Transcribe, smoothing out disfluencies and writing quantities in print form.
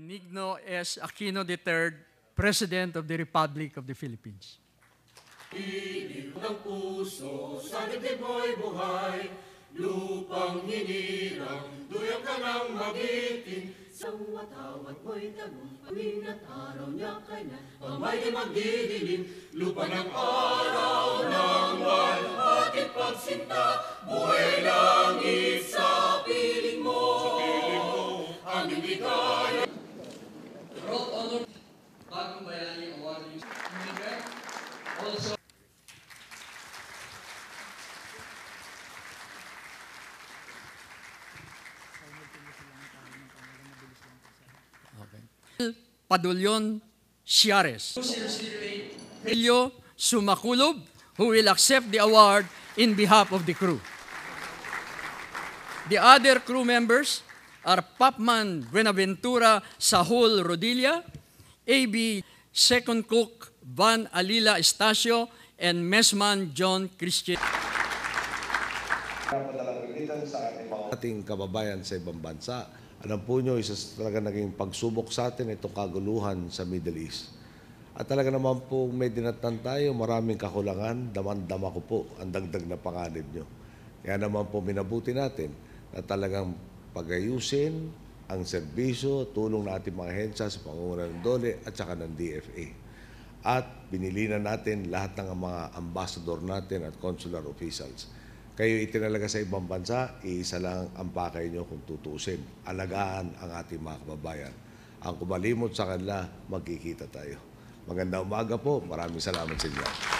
Benigno S. Aquino III, President of the Republic of the Philippines. Iliw ng puso, sa dibdib mo'y buhay, lupang hinirang, duyang ka ng magiting. Sa watawat mo'y tanong, paming at araw niya kanya, pamay di magdidilim, lupa ng araw ng walhating pagsinta, buhay langit sa piling mo, ang hindi kaya. Road Honor Bagong Bayani Award also. Padulyon Ciares. Elio Sumakulob, who will accept the award in behalf of the crew. The other crew members are Papman Buenaventura Sahul Rodilla, AB Second Cook Van Alila Estacio, and Messman John Christian. Ating kababayan sa ibang bansa. Alam po nyo, isa talaga naging pagsubok sa atin itong kaguluhan sa Middle East. At talaga naman po may dinatan tayo, maraming kakulangan, daman-dama ko po ang dagdag na panganib nyo. Kaya naman po minabuti natin na talagang pagayusin ang serbisyo, tulong na ating mga ahensya sa pangunguna ng DOLE at saka ng DFA. At binilinan natin lahat ng mga ambassador natin at consular officials. Kayo itinalaga sa ibang bansa, iisa lang ang pakay nyo kung tutusin. Alagaan ang ating mga kababayan. Ang kumalimot sa kanila, magkikita tayo. Magandang umaga po. Maraming salamat sa inyo.